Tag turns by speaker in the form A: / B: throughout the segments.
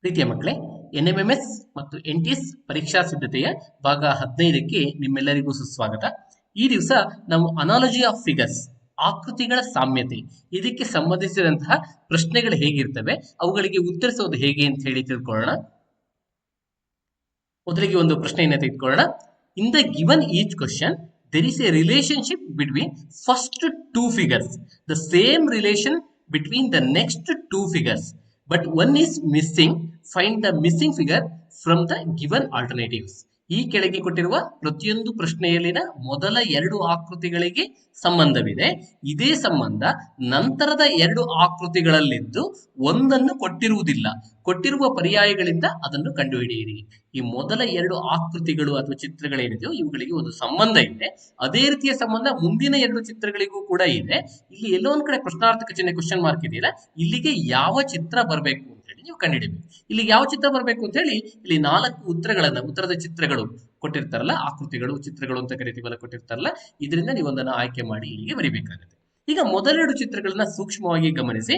A: ಪ್ರೀತಿಯ ಮಕ್ಕಳೇ, NMMS ಮತ್ತು NTS ಪರೀಕ್ಷಾ ಸಿದ್ಧತೆಯ ಭಾಗ 15ಕ್ಕೆ ನಿಮ್ಮೆಲ್ಲರಿಗೂ ಸುಸ್ವಾಗತ. ಈ ದಿವಸ ನಾವು ಅನಾಲಜಿ ಆಫ್ ಫಿಗರ್ಸ್, ಆಕೃತಿಗಳ ಸಾಮ್ಯತೆ, ಇದಕ್ಕೆ ಸಂಬಂಧಿಸಿದಂತಹ ಪ್ರಶ್ನೆಗಳು ಹೇಗಿರ್ತವೆ, ಅವುಗಳಿಗೆ ಉತ್ತರಿಸೋದು ಹೇಗೆ ಅಂತ ಹೇಳಿ ತಿಳ್ಕೊಳ್ಳೋಣ. ಮೊದಲಿಗೆ ಒಂದು ಪ್ರಶ್ನೆಯನ್ನು ತೆಗೆದುಕೊಳ್ಳೋಣ. In the given each question there is a relationship between first two figures, the same relation between the next two figures, but one is missing. Find the missing figure from the given alternatives. ಈ ಕೆಳಗೆ ಕೊಟ್ಟಿರುವ ಪ್ರತಿಯೊಂದು ಪ್ರಶ್ನೆಯಲ್ಲಿನ ಮೊದಲ ಎರಡು ಆಕೃತಿಗಳಿಗೆ ಸಂಬಂಧವಿದೆ. ಇದೇ ಸಂಬಂಧ ನಂತರದ ಎರಡು ಆಕೃತಿಗಳಲ್ಲಿದ್ದು ಒಂದನ್ನು ಕೊಟ್ಟಿರುವುದಿಲ್ಲ. ಕೊಟ್ಟಿರುವ ಪರ್ಯಾಯಗಳಿಂದ ಅದನ್ನು ಕಂಡುಹಿಡಿಯಿರಿ. ಈ ಮೊದಲ ಎರಡು ಆಕೃತಿಗಳು ಅಥವಾ ಚಿತ್ರಗಳೇನಿದೆಯೋ ಇವುಗಳಿಗೆ ಒಂದು ಸಂಬಂಧ ಇದೆ. ಅದೇ ರೀತಿಯ ಸಂಬಂಧ ಮುಂದಿನ ಎರಡು ಚಿತ್ರಗಳಿಗೂ ಕೂಡ ಇದೆ. ಇಲ್ಲಿ ಎಲ್ಲೋ ಒಂದ್ ಕಡೆ ಪ್ರಶ್ನಾರ್ಥಕ ಚಿಹ್ನೆ ಕ್ವಶನ್ ಮಾರ್ಕ್ ಇದೆಯಲ್ಲ, ಇಲ್ಲಿಗೆ ಯಾವ ಚಿತ್ರ ಬರಬೇಕು ಅಂತ ಹೇಳಿ ನೀವು ಕಂಡುಹಿಡಿಯಬೇಕು. ಇಲ್ಲಿ ಯಾವ ಚಿತ್ರ ಬರಬೇಕು ಅಂತ ಹೇಳಿ ಇಲ್ಲಿ 4 ಉತ್ತರದ ಚಿತ್ರಗಳು ಕೊಟ್ಟಿರ್ತಾರಲ್ಲ, ಆಕೃತಿಗಳು ಚಿತ್ರಗಳು ಅಂತ ಕರಿತೀವಲ್ಲ, ಕೊಟ್ಟಿರ್ತಾರಲ್ಲ, ಇದರಿಂದ ನೀವು ಒಂದನ್ನು ಆಯ್ಕೆ ಮಾಡಿ ಇಲ್ಲಿಗೆ ಬರಿಬೇಕಾಗುತ್ತೆ. ಈಗ ಮೊದಲೆರಡು ಚಿತ್ರಗಳನ್ನ ಸೂಕ್ಷ್ಮವಾಗಿ ಗಮನಿಸಿ.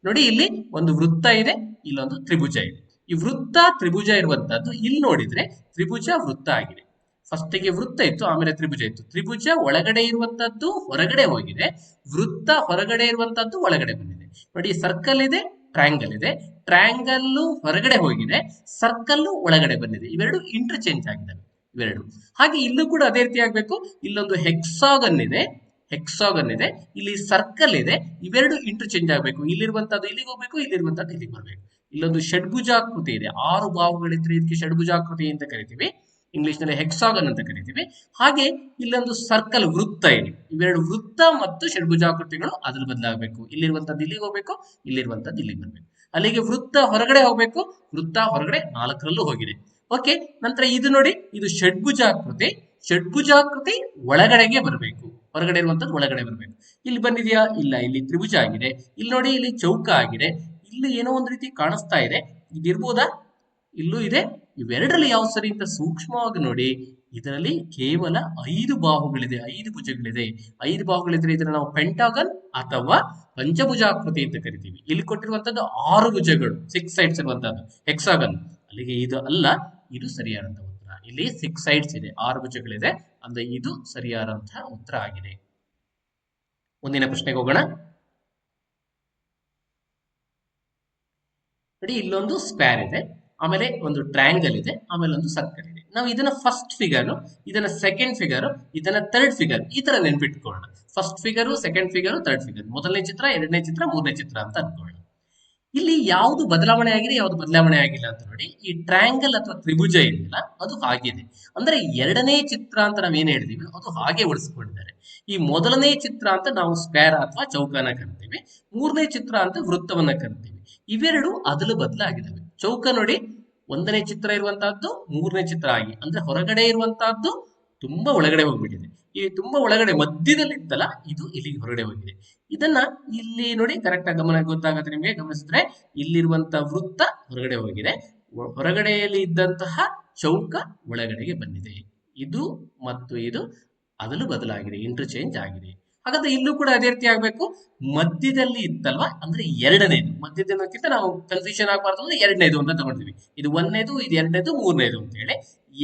A: ನೋಡಿ, ಇಲ್ಲಿ ಒಂದು ವೃತ್ತ ಇದೆ, ಇಲ್ಲೊಂದು ತ್ರಿಭುಜ ಇದೆ. ಈ ವೃತ್ತ ತ್ರಿಭುಜ ಇರುವಂತಹದ್ದು ಇಲ್ಲಿ ನೋಡಿದ್ರೆ ತ್ರಿಭುಜ ವೃತ್ತ ಆಗಿದೆ. ಫಸ್ಟಿಗೆ ವೃತ್ತ ಇತ್ತು, ಆಮೇಲೆ ತ್ರಿಭುಜ ಇತ್ತು. ತ್ರಿಭುಜ ಒಳಗಡೆ ಇರುವಂತದ್ದು ಹೊರಗಡೆ ಹೋಗಿದೆ, ವೃತ್ತ ಹೊರಗಡೆ ಇರುವಂತದ್ದು ಒಳಗಡೆ ಬಂದಿದೆ. ನೋಡಿ, ಸರ್ಕಲ್ ಇದೆ, ಟ್ರಯಾಂಗಲ್ ಇದೆ. ಟ್ರಯಾಂಗಲ್ ಹೊರಗಡೆ ಹೋಗಿದೆ, ಸರ್ಕಲ್ ಒಳಗಡೆ ಬಂದಿದೆ. ಇವೆರಡು ಇಂಟರ್ಚೇಂಜ್ ಆಗಿದ್ದಾವೆ ಇವೆರಡು. ಹಾಗೆ ಇಲ್ಲೂ ಕೂಡ ಅದೇ ರೀತಿ ಆಗ್ಬೇಕು. ಇಲ್ಲೊಂದು ಹೆಕ್ಸಾಗನ್ ಇದೆ, ಇಲ್ಲಿ ಸರ್ಕಲ್ ಇದೆ. ಇವೆರಡು ಇಂಟರ್ಚೇಂಜ್ ಆಗಬೇಕು. ಇಲ್ಲಿರುವಂತದ್ದು ಇಲ್ಲಿಗೆ ಹೋಗ್ಬೇಕು, ಇಲ್ಲಿರುವಂತದ್ದು ಇಲ್ಲಿಗೆ ಬರಬೇಕು. ಇಲ್ಲೊಂದು ಷಡ್ಭುಜಾಕೃತಿ ಇದೆ, 6 ಬಾಹುಗಳಿದ್ರೆ ಇದಕ್ಕೆ ಷಡ್ಭುಜಾಕೃತಿ ಅಂತ ಕರಿತೀವಿ, ಇಂಗ್ಲಿಷ್ ನಲ್ಲಿ ಹೆಕ್ಸಾಗನ್ ಅಂತ ಕರಿತೀವಿ. ಹಾಗೆ ಇಲ್ಲೊಂದು ಸರ್ಕಲ್ ವೃತ್ತ ಇದೆ. ಇವೆರಡು ವೃತ್ತ ಮತ್ತು ಷಡ್ಭುಜಾಕೃತಿಗಳು ಅದ್ರ ಬದಲಾಗಬೇಕು. ಇಲ್ಲಿರುವಂತದ್ದು ಇಲ್ಲಿಗೆ ಹೋಗ್ಬೇಕು, ಇಲ್ಲಿರುವಂತದ್ದು ಇಲ್ಲಿಗೆ ಬರಬೇಕು. ಅಲ್ಲಿಗೆ ವೃತ್ತ ಹೊರಗಡೆ ಹೋಗ್ಬೇಕು, ವೃತ್ತ ಹೊರಗಡೆ 4ರಲ್ಲೂ ಹೋಗಿದೆ. ಓಕೆ, ನಂತರ ಇದು ನೋಡಿ, ಇದು ಷಡ್ಭುಜಾಕೃತಿ. ಷಡ್ಭುಜಾಕೃತಿ ಒಳಗಡೆಗೆ ಬರಬೇಕು, ಹೊರಗಡೆ ಇರುವಂತದ್ದು ಒಳಗಡೆ ಬರಬೇಕು. ಇಲ್ಲಿ ಬಂದಿದೆಯಾ? ಇಲ್ಲ. ಇಲ್ಲಿ ತ್ರಿಭುಜ ಆಗಿದೆ. ಇಲ್ಲಿ ನೋಡಿ, ಇಲ್ಲಿ ಚೌಕ ಆಗಿದೆ. ಇಲ್ಲಿ ಏನೋ ಒಂದು ರೀತಿ ಕಾಣಿಸ್ತಾ ಇದೆ, ಇದಿರ್ಬೋದಾ? ಇಲ್ಲೂ ಇದೆ. ಇವೆರಡರಲ್ಲಿ ಯಾವ ಸರಿ ಅಂತ ಸೂಕ್ಷ್ಮವಾಗಿ ನೋಡಿ. ಇದರಲ್ಲಿ ಕೇವಲ 5 ಬಾಹುಗಳಿದೆ, 5 ಭುಜಗಳಿದೆ. 5 ಬಾಹುಗಳಿದ್ರೆ ಇದನ್ನ ನಾವು ಪೆಂಟಾಗನ್ ಅಥವಾ ಪಂಚಭುಜಾಕೃತಿ ಅಂತ ಕರಿತೀವಿ. ಇಲ್ಲಿ ಕೊಟ್ಟಿರುವಂತದ್ದು 6 ಭುಜಗಳು, 6 ಸೈಡ್ಸ್ ಇರುವಂತದ್ದು ಹೆಕ್ಸಾಗನ್. ಅಲ್ಲಿಗೆ ಇದು ಅಲ್ಲ, ಇದು ಸರಿಯಾದಂತಹ ಉತ್ತರ. ಇಲ್ಲಿ 6 ಸೈಡ್ಸ್ ಇದೆ, 6 ಭುಜಗಳಿದೆ, ಅಂದ್ರೆ ಇದು ಸರಿಯಾದಂತಹ ಉತ್ತರ ಆಗಿದೆ. ಮುಂದಿನ ಪ್ರಶ್ನೆಗೆ ಹೋಗೋಣ. ನೋಡಿ, ಇಲ್ಲೊಂದು ಸ್ಕ್ವೇರ್ ಇದೆ, ಆಮೇಲೆ ಒಂದು ಟ್ರಯಾಂಗಲ್ ಇದೆ, ಆಮೇಲೆ ಒಂದು ಸರ್ಕಲ್ ಇದೆ. ನಾವು ಇದನ್ನ ಫಸ್ಟ್ ಫಿಗರ್, ಇದನ್ನ ಸೆಕೆಂಡ್ ಫಿಗರ್, ಇದನ್ನ ಥರ್ಡ್ ಫಿಗರ್, ಈ ತರ ನೆನ್ಪಿಟ್ಕೊಳ್ಳೋಣ. First figure, second figure, third figure, ಮೊದಲನೇ ಚಿತ್ರ, ಎರಡನೇ ಚಿತ್ರ, ಮೂರನೇ ಚಿತ್ರ ಅಂತ ಅನ್ಕೊಳ್ಳೋಣ. ಇಲ್ಲಿ ಯಾವುದು ಬದಲಾವಣೆ ಆಗಿದೆ, ಯಾವುದು ಬದಲಾವಣೆ ಆಗಿಲ್ಲ ಅಂತ ನೋಡಿ. ಈ ಟ್ರಯಾಂಗಲ್ ಅಥವಾ ತ್ರಿಭುಜ ಇದೆಯಲ್ಲ, ಅದು ಹಾಗಿದೆ. ಅಂದ್ರೆ ಎರಡನೇ ಚಿತ್ರ ಅಂತ ನಾವೇನ್ ಹೇಳಿದೀವಿ ಅದು ಹಾಗೆ ಉಳಿಸ್ಕೊಂಡಿದ್ದಾರೆ. ಈ ಮೊದಲನೇ ಚಿತ್ರ ಅಂತ ನಾವು ಸ್ಕ್ವೇರ್ ಅಥವಾ ಚೌಕನ ಕರಿತೀವಿ, ಮೂರನೇ ಚಿತ್ರ ಅಂತ ವೃತ್ತವನ್ನ ಕರಿತೀವಿ. ಇವೆರಡು ಅದಲು ಬದಲಾಗಿದ್ದಾವೆ. ಚೌಕ ನೋಡಿ, ಒಂದನೇ ಚಿತ್ರ ಇರುವಂತಹದ್ದು ಮೂರನೇ ಚಿತ್ರ ಆಗಿ, ಅಂದ್ರೆ ಹೊರಗಡೆ ಇರುವಂತಹದ್ದು ತುಂಬಾ ಒಳಗಡೆ ಹೋಗ್ಬಿಟ್ಟಿದೆ. ಈ ತುಂಬಾ ಒಳಗಡೆ ಮಧ್ಯದಲ್ಲಿ ಇತ್ತಲ್ಲ, ಇದು ಇಲ್ಲಿಗೆ ಹೊರಗಡೆ ಹೋಗಿದೆ. ಇದನ್ನ ಇಲ್ಲಿ ನೋಡಿ, ಕರೆಕ್ಟ್ ಆಗಿ ಗೊತ್ತಾಗುತ್ತೆ ನಿಮಗೆ. ಗಮನಿಸಿದ್ರೆ ಇಲ್ಲಿರುವಂತಹ ವೃತ್ತ ಹೊರಗಡೆ ಹೋಗಿದೆ, ಹೊರಗಡೆಯಲ್ಲಿ ಇದ್ದಂತಹ ಚೌಕ ಒಳಗಡೆಗೆ ಬಂದಿದೆ. ಇದು ಮತ್ತು ಇದು ಅದಲು ಬದಲಾಗಿದೆ, ಇಂಟರ್ಚೇಂಜ್ ಆಗಿದೆ. ಹಾಗಾದ್ರೆ ಇಲ್ಲೂ ಕೂಡ ಅದೇ ರೀತಿ ಆಗ್ಬೇಕು. ಮಧ್ಯದಲ್ಲಿ ಇತ್ತಲ್ವಾ, ಅಂದ್ರೆ ಎರಡನೇದು. ಮಧ್ಯದಕ್ಕಿಂತ ನಾವು ಕನ್ಫ್ಯೂಷನ್ ಆಗಬಾರ್ದು ಅಂದ್ರೆ ಎರಡನೇದು ಅಂತ ತಗೊಂಡಿದ್ವಿ. ಇದು ಒಂದನೇದು, ಇದು ಎರಡನೇದು, ಮೂರನೇದು ಅಂತ ಹೇಳಿ.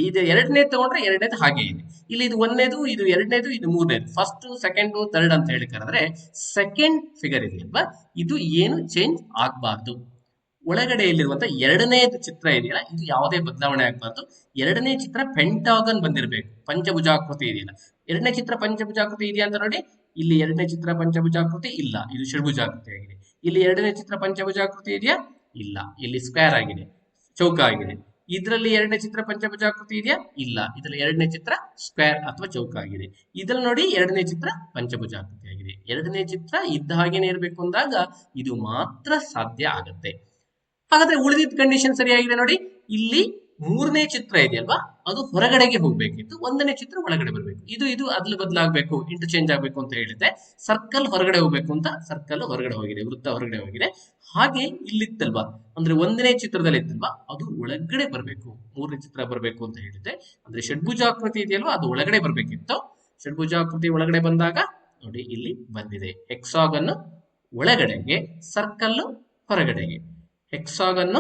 A: ಇದು ಎರಡನೇದು ತಗೊಂಡ್ರೆ ಎರಡನೇದು ಹಾಗೆ ಇದೆ. ಇಲ್ಲಿ ಇದು ಒಂದನೇದು, ಇದು ಎರಡನೇದು, ಇದು ಮೂರನೇದು, ಫಸ್ಟ್, ಸೆಕೆಂಡ್, ಥರ್ಡ್ ಅಂತ ಹೇಳಿ ಕರೆದ್ರೆ ಸೆಕೆಂಡ್ ಫಿಗರ್ ಇದೆಯಲ್ವಾ, ಇದು ಏನು ಚೇಂಜ್ ಆಗ್ಬಾರ್ದು. ಒಳಗಡೆಯಲ್ಲಿರುವಂತ ಎರಡನೇದು ಚಿತ್ರ ಇದೆಯಲ್ಲ, ಇದು ಯಾವುದೇ ಬದಲಾವಣೆ ಆಗ್ಬಾರ್ದು. ಎರಡನೇ ಚಿತ್ರ ಪೆಂಟಾಗನ್ ಬಂದಿರಬೇಕು, ಪಂಚಭುಜಾಕೃತಿ ಇದೆಯಲ್ಲ. ಎರಡನೇ ಚಿತ್ರ ಪಂಚಭುಜಾಕೃತಿ ಇದೆಯಾ ಅಂತ ನೋಡಿ. ಇಲ್ಲಿ ಎರಡನೇ ಚಿತ್ರ ಪಂಚಭುಜಾಕೃತಿ ಇಲ್ಲ, ಇದು ಷಡ್ಭುಜಾಕೃತಿ ಆಗಿದೆ. ಇಲ್ಲಿ ಎರಡನೇ ಚಿತ್ರ ಪಂಚಭುಜಾಕೃತಿ ಇದೆಯಾ? ಇಲ್ಲ, ಇಲ್ಲಿ ಸ್ಕ್ವೇರ್ ಆಗಿದೆ, ಚೌಕ ಆಗಿದೆ. ಇದರಲ್ಲಿ ಎರಡನೇ ಚಿತ್ರ ಪಂಚಭುಜಾಕೃತಿ ಇದೆಯಾ? ಇಲ್ಲ, ಇದರಲ್ಲಿ ಎರಡನೇ ಚಿತ್ರ ಸ್ಕ್ವೇರ್ ಅಥವಾ ಚೌಕ ಆಗಿದೆ. ಇದ್ರಲ್ಲಿ ನೋಡಿ, ಎರಡನೇ ಚಿತ್ರ ಪಂಚಭುಜಾಕೃತಿ ಆಗಿದೆ. ಎರಡನೇ ಚಿತ್ರ ಇದ್ದ ಹಾಗೇನೆ ಇರಬೇಕು ಅಂದಾಗ ಇದು ಮಾತ್ರ ಸಾಧ್ಯ ಆಗತ್ತೆ. ಹಾಗಾದ್ರೆ ಉಳಿದಿದ್ದ ಕಂಡೀಷನ್ ಸರಿಯಾಗಿದೆ ನೋಡಿ. ಇಲ್ಲಿ ಮೂರನೇ ಚಿತ್ರ ಇದೆಯಲ್ವಾ, ಅದು ಹೊರಗಡೆಗೆ ಹೋಗ್ಬೇಕಿತ್ತು, ಒಂದನೇ ಚಿತ್ರ ಒಳಗಡೆ ಬರ್ಬೇಕು. ಇದು ಅದಲು ಬದಲಾಗಬೇಕು, ಇಂಟರ್ಚೇಂಜ್ ಆಗ್ಬೇಕು ಅಂತ ಹೇಳಿದ್ದೆ. ಸರ್ಕಲ್ ಹೊರಗಡೆ ಹೋಗ್ಬೇಕು ಅಂತ ಸರ್ಕಲ್ ಹೊರಗಡೆ ಹೋಗಿದೆ, ವೃತ್ತ ಹೊರಗಡೆ ಹೋಗಿದೆ. ಹಾಗೆ ಇಲ್ಲಿತ್ತಲ್ವಾ, ಅಂದ್ರೆ ಒಂದನೇ ಚಿತ್ರದಲ್ಲಿ ಇತ್ತಲ್ವಾ, ಅದು ಒಳಗಡೆ ಬರ್ಬೇಕು, ಮೂರನೇ ಚಿತ್ರ ಬರ್ಬೇಕು ಅಂತ ಹೇಳಿದ್ದೆ. ಅಂದ್ರೆ ಷಡ್ಭುಜಾಕೃತಿ ಇದೆಯಲ್ವಾ, ಅದು ಒಳಗಡೆ ಬರ್ಬೇಕಿತ್ತು. ಷಡ್ಭುಜಾಕೃತಿ ಒಳಗಡೆ ಬಂದಾಗ ನೋಡಿ, ಇಲ್ಲಿ ಬಂದಿದೆ. ಹೆಕ್ಸಾಗನ್ ಒಳಗಡೆಗೆ, ಸರ್ಕಲ್ ಹೊರಗಡೆಗೆ. ಹೆಕ್ಸಾಗನ್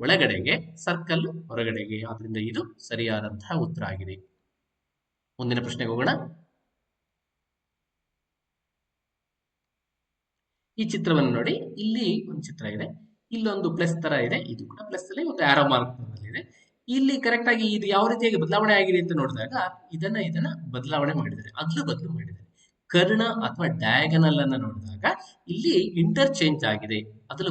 A: ಒಳಗಡೆಗೆ, ಸರ್ಕಲ್ ಹೊರಗಡೆಗೆ. ಆದ್ರಿಂದ ಇದು ಸರಿಯಾದಂತಹ ಉತ್ತರ ಆಗಿದೆ. ಮುಂದಿನ ಪ್ರಶ್ನೆಗೆ ಹೋಗೋಣ. ಈ ಚಿತ್ರವನ್ನು ನೋಡಿ, ಇಲ್ಲಿ ಒಂದು ಚಿತ್ರ ಇದೆ, ಇಲ್ಲೊಂದು ಪ್ಲಸ್ ತರ ಇದೆ, ಇದು ಕೂಡ ಪ್ಲಸ್ ಅಲ್ಲಿ ಒಂದು ಆರೋ ಮಾರ್ಕ್ ಇದೆ. ಇಲ್ಲಿ ಕರೆಕ್ಟ್ ಆಗಿ ಇದು ಯಾವ ರೀತಿಯಾಗಿ ಬದಲಾವಣೆ ಆಗಿದೆ ಅಂತ ನೋಡಿದಾಗ ಇದನ್ನ ಬದಲಾವಣೆ ಮಾಡಿದ್ದಾರೆ, ಬದಲು ಮಾಡಿದ್ದಾರೆ. ಕರ್ಣ ಅಥವಾ ಡಯಾಗನಲ್ ಅನ್ನ ನೋಡಿದಾಗ ಇಲ್ಲಿ ಇಂಟರ್ಚೇಂಜ್ ಆಗಿದೆ,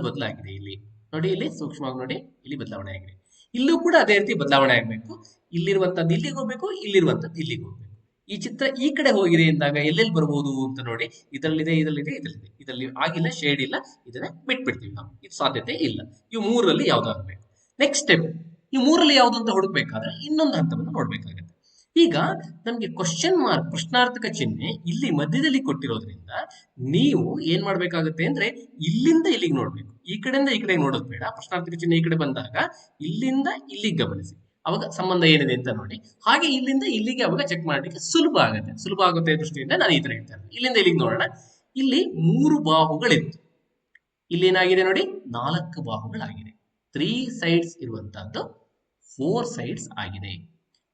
A: ಬದಲಾಗಿದೆ. ಇಲ್ಲಿ ನೋಡಿ, ಇಲ್ಲಿ ಸೂಕ್ಷ್ಮವಾಗಿ ನೋಡಿ, ಇಲ್ಲಿ ಬದಲಾವಣೆ ಆಗಿದೆ. ಇಲ್ಲೂ ಕೂಡ ಅದೇ ರೀತಿ ಬದಲಾವಣೆ ಆಗಬೇಕು. ಇಲ್ಲಿರುವಂತದ್ದು ಇಲ್ಲಿಗೆ ಹೋಗ್ಬೇಕು, ಇಲ್ಲಿರುವಂತದ್ದು ಇಲ್ಲಿಗೆ ಹೋಗ್ಬೇಕು. ಈ ಚಿತ್ರ ಈ ಕಡೆ ಹೋಗಿದೆ ಎಂದಾಗ ಎಲ್ಲೆಲ್ಲಿ ಬರ್ಬೋದು ಅಂತ ನೋಡಿ, ಇದರಲ್ಲಿದೆ, ಇದರಲ್ಲಿ ಆಗಿಲ್ಲ, ಶೇಡ್ ಇಲ್ಲ, ಇದನ್ನ ಬಿಟ್ಬಿಡ್ತೀವಿ ನಾವು, ಇದು ಸಾಧ್ಯತೆ ಇಲ್ಲ. ಇವು ಮೂರಲ್ಲಿ ಯಾವ್ದಾಗಬೇಕು. ನೆಕ್ಸ್ಟ್ ಸ್ಟೆಪ್, ಈ ಮೂರಲ್ಲಿ ಯಾವ್ದು ಅಂತ ಹುಡುಕ್ಬೇಕಾದ್ರೆ ಇನ್ನೊಂದು ಹಂತವನ್ನು ನೋಡ್ಬೇಕಾಗತ್ತೆ. ಈಗ ನಮ್ಗೆ ಕ್ವಶನ್ ಮಾರ್ಕ್, ಪ್ರಶ್ನಾರ್ಥಕ ಚಿಹ್ನೆ ಇಲ್ಲಿ ಮಧ್ಯದಲ್ಲಿ ಕೊಟ್ಟಿರೋದ್ರಿಂದ ನೀವು ಏನ್ ಮಾಡ್ಬೇಕಾಗತ್ತೆ ಅಂದ್ರೆ ಇಲ್ಲಿಂದ ಇಲ್ಲಿಗೆ ನೋಡ್ಬೇಕು, ಈ ಕಡೆಯಿಂದ ಈ ಕಡೆ ನೋಡೋದು ಬೇಡ. ಪ್ರಶ್ನಾರ್ಥಕ ಚಿಹ್ನೆ ಈ ಕಡೆ ಬಂದಾಗ ಇಲ್ಲಿಂದ ಇಲ್ಲಿಗೆ ಗಮನಿಸಿ, ಅವಾಗ ಸಂಬಂಧ ಏನಿದೆ ಅಂತ ನೋಡಿ. ಹಾಗೆ ಇಲ್ಲಿಂದ ಇಲ್ಲಿಗೆ ಅವಾಗ ಚೆಕ್ ಮಾಡ್ಲಿಕ್ಕೆ ಸುಲಭ ಆಗುತ್ತೆ ದೃಷ್ಟಿಯಿಂದ ನಾನು ಈ ತರ ಹೇಳ್ತೇನೆ. ಇಲ್ಲಿಂದ ಇಲ್ಲಿಗೆ ನೋಡೋಣ. ಇಲ್ಲಿ 3 ಬಾಹುಗಳಿತ್ತು, ಇಲ್ಲಿ ಏನಾಗಿದೆ ನೋಡಿ, 4 ಬಾಹುಗಳಾಗಿದೆ. 3 ಸೈಡ್ಸ್ ಇರುವಂತಹದ್ದು 4 ಸೈಡ್ಸ್ ಆಗಿದೆ.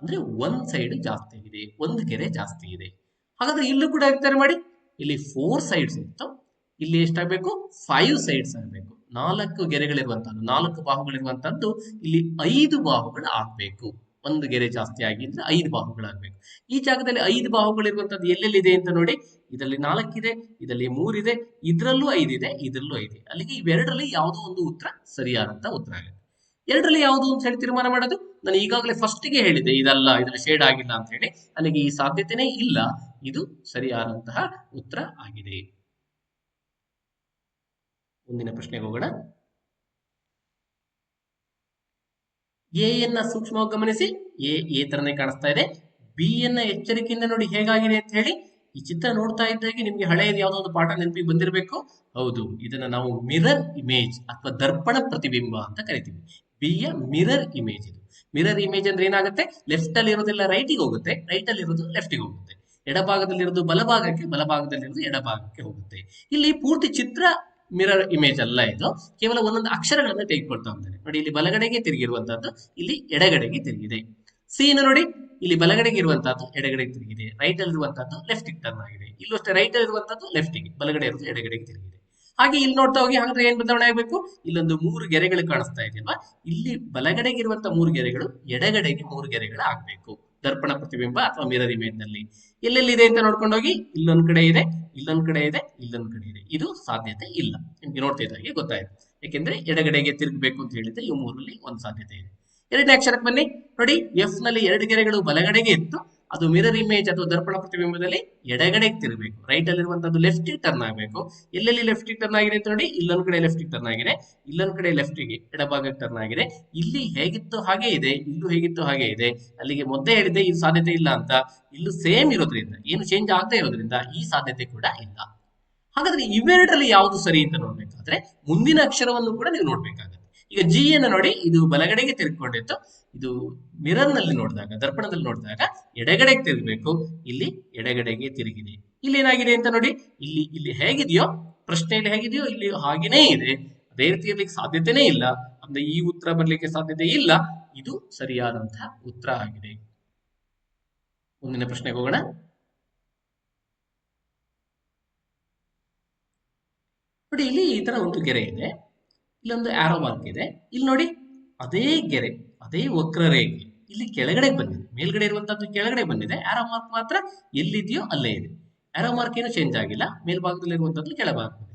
A: ಅಂದ್ರೆ 1 ಸೈಡ್ ಜಾಸ್ತಿ ಆಗಿದೆ, 1 ಗೆರೆ ಜಾಸ್ತಿ ಇದೆ. ಹಾಗಾದ್ರೆ ಇಲ್ಲೂ ಕೂಡ ವಿಚಾರ ಮಾಡಿ, ಇಲ್ಲಿ 4 ಸೈಡ್ಸ್ ಇತ್ತು, ಇಲ್ಲಿ ಎಷ್ಟಾಗಬೇಕು, 5 ಸೈಡ್ಸ್ ಆಗಬೇಕು. 4 ಗೆರೆಗಳಿರುವಂತಹದ್ದು, 4 ಬಾಹುಗಳಿರುವಂತಹದ್ದು ಇಲ್ಲಿ 5 ಬಾಹುಗಳು ಆಗ್ಬೇಕು. 1 ಗೆರೆ ಜಾಸ್ತಿ ಆಗಿದ್ರೆ 5 ಬಾಹುಗಳಾಗಬೇಕು. ಈ ಜಾಗದಲ್ಲಿ 5 ಬಾಹುಗಳಿರುವಂತಹದ್ದು ಎಲ್ಲೆಲ್ಲಿದೆ ಅಂತ ನೋಡಿ, ಇದರಲ್ಲಿ 4 ಇದೆ, ಇದರಲ್ಲಿ 3 ಇದೆ, ಇದರಲ್ಲೂ 5 ಇದೆ, ಇದರಲ್ಲೂ 5 ಇದೆ. ಅಲ್ಲಿಗೆ ಇವೆರಡರಲ್ಲಿ ಯಾವುದೋ ಒಂದು ಉತ್ತರ ಸರಿಯಾದಂತ ಉತ್ತರ ಆಗುತ್ತೆ. ಎರಡರಲ್ಲಿ ಯಾವುದು ಅಂತ ಹೇಳಿ ತೀರ್ಮಾನ ಮಾಡೋದು. ನಾನು ಈಗಾಗಲೇ ಫಸ್ಟ್ಗೆ ಹೇಳಿದೆ, ಇದಲ್ಲ, ಇದರಲ್ಲಿ ಶೇಡ್ ಆಗಿಲ್ಲ ಅಂತ ಹೇಳಿ. ಅಲ್ಲಿಗೆ ಈ ಸಾಧ್ಯತೆನೇ ಇಲ್ಲ, ಇದು ಸರಿಯಾದಂತಹ ಉತ್ತರ ಆಗಿದೆ. ಮುಂದಿನ ಪ್ರಶ್ನೆಗೆ ಹೋಗೋಣ. ಎ ಯನ್ನ ಸೂಕ್ಷ್ಮವಾಗಿ ಗಮನಿಸಿ, ಎ ತರನೇ ಕಾಣಿಸ್ತಾ ಇದೆ. ಬಿ ಯನ್ನ ಎಚ್ಚರಿಕೆಯಿಂದ ನೋಡಿ ಹೇಗಾಗಿದೆ ಅಂತ ಹೇಳಿ. ಈ ಚಿತ್ರ ನೋಡ್ತಾ ಇದ್ದಾಗೆ ನಿಮ್ಗೆ ಹಳೆಯದು ಯಾವುದೋ ಒಂದು ಪಾಠ ನೆನಪಿಗೆ ಬಂದಿರಬೇಕು. ಹೌದು, ಇದನ್ನ ನಾವು ಮಿರರ್ ಇಮೇಜ್ ಅಥವಾ ದರ್ಪಣ ಪ್ರತಿಬಿಂಬ ಅಂತ ಕರಿತೀವಿ. ಬಿ ಯ ಮಿರರ್ ಇಮೇಜ್ ಇದು. ಮಿರರ್ ಇಮೇಜ್ ಅಂದ್ರೆ ಏನಾಗುತ್ತೆ, ಲೆಫ್ಟ್ ಅಲ್ಲಿ ಇರೋದೆಲ್ಲ ರೈಟಿಗೆ ಹೋಗುತ್ತೆ, ರೈಟ್ ಅಲ್ಲಿ ಇರೋದು ಲೆಫ್ಟಿಗೆ ಹೋಗುತ್ತೆ, ಎಡಭಾಗದಲ್ಲಿರೋದು ಬಲಭಾಗಕ್ಕೆ, ಬಲಭಾಗದಲ್ಲಿರೋದು ಎಡಭಾಗಕ್ಕೆ ಹೋಗುತ್ತೆ. ಇಲ್ಲಿ ಪೂರ್ತಿ ಚಿತ್ರ ಮಿರರ್ ಇಮೇಜ್ ಅಲ್ಲ, ಇದು ಕೇವಲ ಒಂದೊಂದು ಅಕ್ಷರಗಳನ್ನ ತೆಗೆದುಕೊಳ್ತಾ ಹೋಗ್ತಾರೆ. ನೋಡಿ, ಇಲ್ಲಿ ಬಲಗಡೆಗೆ ತಿರುಗಿರುವಂತಹದ್ದು, ಇಲ್ಲಿ ಎಡಗಡೆಗೆ ತಿರುಗಿದೆ. ಸಿ ನೋಡಿ, ಇಲ್ಲಿ ಬಲಗಡೆಗೆ ಇರುವಂತಹದ್ದು ಎಡಗಡೆಗೆ ತಿರುಗಿದೆ, ರೈಟ್ ಅಲ್ಲಿ ಇರುವಂತಹದ್ದು ಲೆಫ್ಟ್ ಟರ್ನ್ ಆಗಿದೆ. ಇಲ್ಲೂ ಅಷ್ಟೇ, ರೈಟ್ ಅಲ್ಲಿ ಇರುವಂತಹದ್ದು ಲೆಫ್ಟಿಗೆ, ಬಲಗಡೆ ಇರೋದು ಎಡಗಡೆಗೆ ತಿರುಗಿದೆ. ಹಾಗೆ ಇಲ್ಲಿ ನೋಡ್ತಾ ಹೋಗಿ, ಹಾಗಾದ್ರೆ ಏನ್ ಬದಲಾವಣೆ ಆಗಬೇಕು, ಇಲ್ಲೊಂದು 3 ಗೆರೆಗಳು ಕಾಣಿಸ್ತಾ ಇದೆಯಲ್ವಾ, ಇಲ್ಲಿ ಬಲಗಡೆಗೆ ಇರುವಂತಹ 3 ಗೆರೆಗಳು ಎಡಗಡೆಗೆ 3 ಗೆರೆಗಳು ಆಗ್ಬೇಕು ದರ್ಪಣ ಪ್ರತಿಬಿಂಬ ಅಥವಾ ಮಿರರ್ ಇಮೇಜ್ ನಲ್ಲಿ. ಎಲ್ಲೆಲ್ಲಿದೆ ಅಂತ ನೋಡ್ಕೊಂಡೋಗಿ, ಇಲ್ಲೊಂದ್ ಕಡೆ ಇದೆ, ಇಲ್ಲೊಂದ್ ಕಡೆ ಇದೆ, ಇಲ್ಲೊಂದ್ ಕಡೆ ಇದೆ. ಇದು ಸಾಧ್ಯತೆ ಇಲ್ಲ, ನಿಮ್ಗೆ ನೋಡ್ತಾ ಇದ್ದಾಗೆ ಗೊತ್ತಾಯ್ತು. ಯಾಕೆಂದ್ರೆ ಎಡಗಡೆಗೆ ತಿರುಗಬೇಕು ಅಂತ ಹೇಳಿದ್ರೆ ಈ 3ರಲ್ಲಿ ಒಂದು ಸಾಧ್ಯತೆ ಇದೆ. ಎರಡನೇ ಅಕ್ಷರಕ್ಕೆ ಬನ್ನಿ. ನೋಡಿ, ಎಫ್ ನಲ್ಲಿ 2 ಗೆರೆಗಳು ಬಲಗಡೆಗೆ ಇತ್ತು, ಅದು ಮಿರರ್ ಇಮೇಜ್ ಅಥವಾ ದರ್ಪಣ ಪ್ರತಿಬಿಂಬದಲ್ಲಿ ಎಡಗಡೆಗೆ ತಿರುಗಬೇಕು, ರೈಟ್ ಅಲ್ಲಿ ಇರುವಂತದ್ದು ಲೆಫ್ಟ್ ಟರ್ನ್ ಆಗಬೇಕು. ಎಲ್ಲೆಲ್ಲಿ ಲೆಫ್ಟ್ ಟರ್ನ್ ಆಗಿದೆ ಅಂತ ನೋಡಿ, ಇಲ್ಲೊಂದ್ ಕಡೆ ಲೆಫ್ಟ್ ಟರ್ನ್ ಆಗಿದೆ, ಇಲ್ಲೊಂದ್ ಕಡೆ ಲೆಫ್ಟಿಗೆ ಎಡಭಾಗಕ್ಕೆ ಟರ್ನ್ ಆಗಿದೆ. ಇಲ್ಲಿ ಹೇಗಿತ್ತು ಹಾಗೆ ಇದೆ, ಇಲ್ಲೂ ಹೇಗಿತ್ತು ಹಾಗೆ ಇದೆ. ಅಲ್ಲಿಗೆ ಮೊದಲೇ ಹೇಳಿದೆ ಇದು ಸಾಧ್ಯತೆ ಇಲ್ಲ ಅಂತ. ಇಲ್ಲೂ ಸೇಮ್ ಇರೋದ್ರಿಂದ, ಏನು ಚೇಂಜ್ ಆಗದೆ ಇರೋದ್ರಿಂದ ಈ ಸಾಧ್ಯತೆ ಕೂಡ ಇಲ್ಲ. ಹಾಗಾದ್ರೆ ಇವೆರಡರಲ್ಲಿ ಯಾವುದು ಸರಿ ಅಂತ ನೋಡ್ಬೇಕಾದ್ರೆ ಮುಂದಿನ ಅಕ್ಷರವನ್ನು ಕೂಡ ನೀವು ನೋಡ್ಬೇಕಾಗುತ್ತೆ. ಈಗ ಜಿ ಅನ್ನು ನೋಡಿ, ಇದು ಬಲಗಡೆಗೆ ತಿರುಗಿಕೊಂಡಿತ್ತು, ಇದು ಮಿರರ್ ನಲ್ಲಿ ನೋಡಿದಾಗ, ದರ್ಪಣದಲ್ಲಿ ನೋಡಿದಾಗ ಎಡಗಡೆಗೆ ತಿರುಗಬೇಕು, ಇಲ್ಲಿ ಎಡಗಡೆಗೆ ತಿರುಗಿದೆ. ಇಲ್ಲಿ ಏನಾಗಿದೆ ಅಂತ ನೋಡಿ, ಇಲ್ಲಿ ಹೇಗಿದೆಯೋ, ಪ್ರಶ್ನೆಯಲ್ಲಿ ಹೇಗಿದೆಯೋ ಇಲ್ಲಿ ಹಾಗೇನೇ ಇದೆ. ಅದೇ ರೀತಿ ಇರ್ಲಿಕ್ಕೆ ಸಾಧ್ಯತೆನೇ ಇಲ್ಲ, ಅಂದ್ರೆ ಈ ಉತ್ತರ ಬರ್ಲಿಕ್ಕೆ ಸಾಧ್ಯತೆ ಇಲ್ಲ. ಇದು ಸರಿಯಾದಂತಹ ಉತ್ತರ ಆಗಿದೆ. ಮುಂದಿನ ಪ್ರಶ್ನೆಗೆ ಹೋಗೋಣ. ನೋಡಿ, ಇಲ್ಲಿ ಈ ತರ ಒಂದು ಗೆರೆ ಇದೆ, ಇಲ್ಲೊಂದು ಆರೋ ಮಾರ್ಕ್ ಇದೆ. ಇಲ್ಲಿ ನೋಡಿ, ಅದೇ ಗೆರೆ, ಅದೇ ವಕ್ರರೇಖೆ ಇಲ್ಲಿ ಕೆಳಗಡೆ ಬಂದಿದೆ, ಮೇಲ್ಗಡೆ ಇರುವಂತದ್ದು ಕೆಳಗಡೆ ಬಂದಿದೆ, ಆರೋ ಮಾರ್ಕ್ ಮಾತ್ರ ಎಲ್ಲಿದೆಯೋ ಅಲ್ಲೇ ಇದೆ. ಆರೋ ಮಾರ್ಕ್ ಏನು ಚೇಂಜ್ ಆಗಿಲ್ಲ, ಮೇಲ್ಭಾಗದಲ್ಲಿರುವಂತದ್ದು ಕೆಳಭಾಗ ಬಂದಿದೆ.